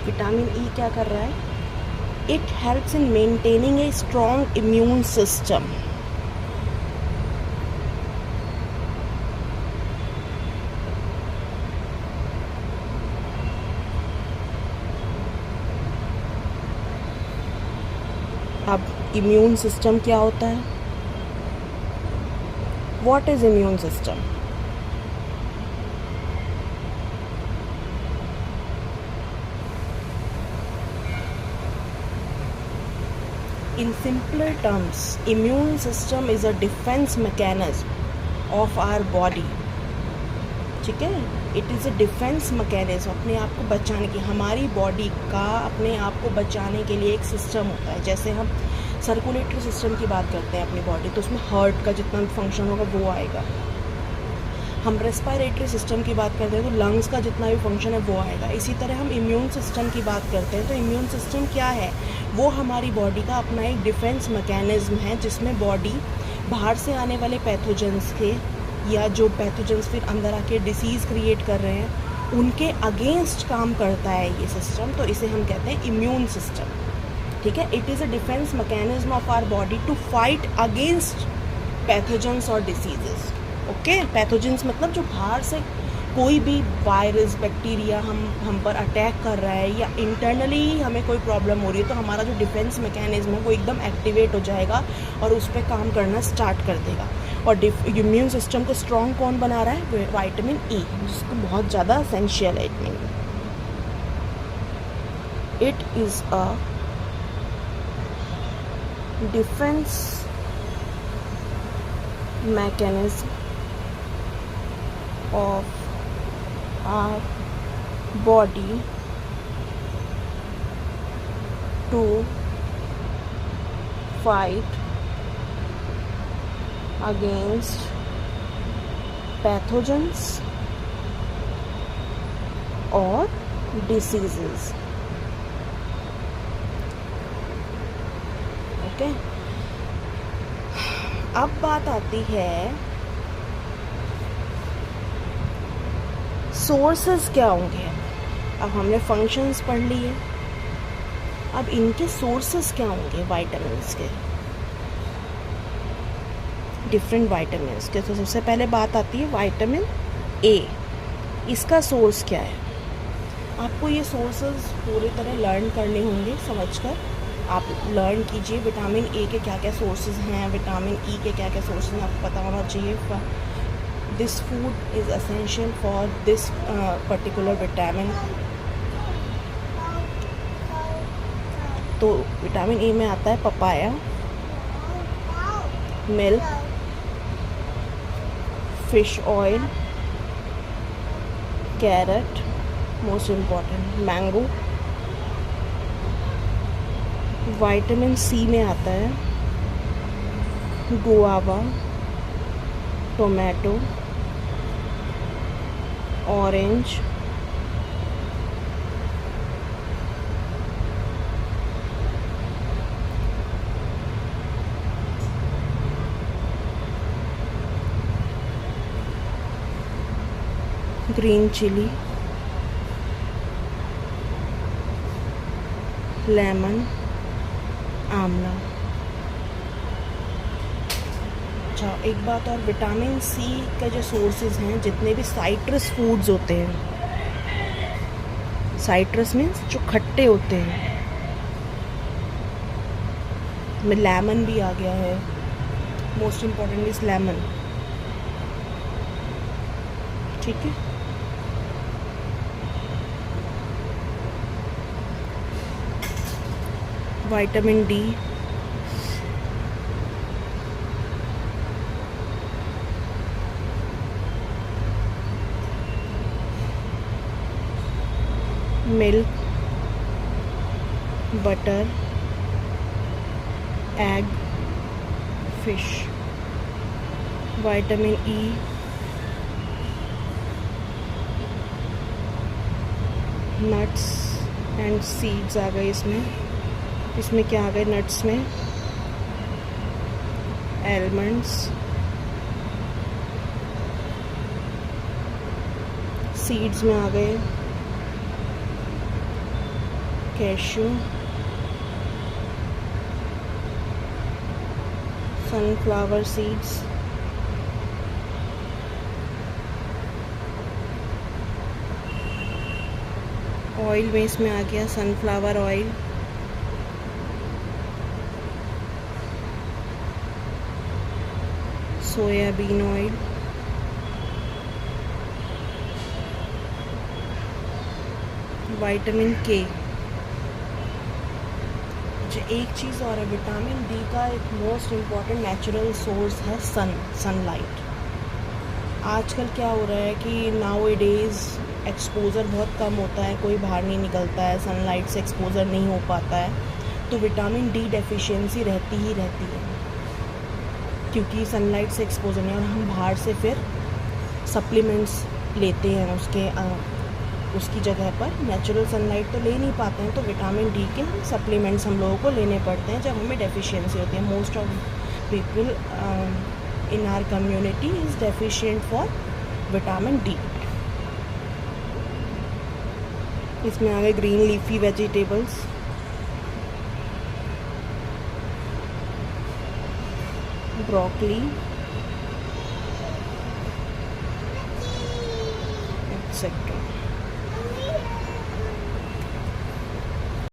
Vitamin E क्या कर रहा है? It helps in maintaining a strong immune system. अब इम्यून सिस्टम क्या होता है? What is immune system? In simpler terms, immune system is a defense mechanism of our body. ठीक है, it is a defence mechanism, अपने आप को बचाने की, हमारी बॉडी का अपने आप को बचाने के लिए एक सिस्टम होता है। जैसे हम सर्कुलेटरी सिस्टम की बात करते हैं अपनी बॉडी, तो उसमें हार्ट का जितना भी फंक्शन होगा वो आएगा। हम रेस्पिरेटरी सिस्टम की बात करते हैं तो लंग्स का जितना भी फंक्शन है वो आएगा। इसी तरह हम इम्यून सिस्टम की बात करते हैं तो इम्यून सिस्टम क्या है? वो हमारी बॉडी का अपना एक डिफेंस मैकेनिज्म है, जिसमें बॉडी बाहर से आने वाले पैथोजेंस के, या जो पैथोजेंस फिर अंदर आके डिसीज़ क्रिएट कर रहे हैं, उनके अगेंस्ट काम करता है ये सिस्टम। तो इसे हम कहते हैं इम्यून सिस्टम। ठीक है, it is a defence mechanism of our body to fight against pathogens और डिसीजेस। ओके, पैथोजेंस मतलब जो बाहर से कोई भी वायरस, बैक्टीरिया हम पर अटैक कर रहा है, या इंटरनली हमें कोई प्रॉब्लम हो रही है, तो हमारा जो डिफेंस मैकेनिज्म है वो एकदम एक्टिवेट हो जाएगा और उस पर काम करना स्टार्ट कर देगा। और इम्यून सिस्टम को स्ट्रॉन्ग कौन बना रहा है? विटामिन ई, जिसको बहुत ज़्यादा एसेंशियल है। It is a defence mechanism of our body to fight against pathogens or diseases. Okay? अब बात आती है सोर्सेस क्या होंगे। अब हमने फंक्शंस पढ़ लिए, अब इनके सोर्सेस क्या होंगे विटामिन्स के, डिफरेंट विटामिन्स के। तो सबसे पहले बात आती है विटामिन ए। इसका सोर्स क्या है? आपको ये सोर्सेस पूरी तरह लर्न करने होंगे, समझकर आप लर्न कीजिए विटामिन ए के क्या क्या सोर्सेज हैं, विटामिन ई के क्या क्या सोर्सेज हैं, आपको पता होना चाहिए। This food is essential for this particular vitamin. तो विटामिन ए में आता है papaya, milk, fish oil, carrot, most important mango. Vitamin C में आता है guava, tomato, orange, green chilli, lemon, आंवला। अच्छा, एक बात और, विटामिन सी के जो सोर्सेज हैं, जितने भी साइट्रस फूड्स होते हैं, साइट्रस मीन्स जो खट्टे होते हैं, में लेमन भी आ गया है, मोस्ट इम्पॉर्टेंट इज लेमन। ठीक है, vitamin D, milk, butter, egg, fish. Vitamin E, nuts and seeds आ गए इसमें क्या आ गए नट्स में? आलमंड्स, सीड्स में आ गए cashew, sunflower seeds, ऑयल में इसमें आ गया sunflower oil, soybean oil, vitamin के। एक चीज़ और है, विटामिन डी का एक मोस्ट इम्पॉर्टेंट नेचुरल सोर्स है सनलाइट। आजकल क्या हो रहा है कि नाउ ए डेज़ एक्सपोज़र बहुत कम होता है, कोई बाहर नहीं निकलता है, सनलाइट से एक्सपोज़र नहीं हो पाता है, तो विटामिन डी डेफिशिएंसी रहती ही रहती है, क्योंकि सनलाइट से एक्सपोज़र नहीं। और हम बाहर से फिर सप्लीमेंट्स लेते हैं उसकी जगह पर, नेचुरल सनलाइट तो ले नहीं पाते हैं, तो विटामिन डी के सप्लीमेंट्स हम लोगों को लेने पड़ते हैं जब हमें डेफिशिएंसी होती है। Most of people in our community is deficient for vitamin D. इसमें आ गए green leafy vegetables, broccoli, etcetera.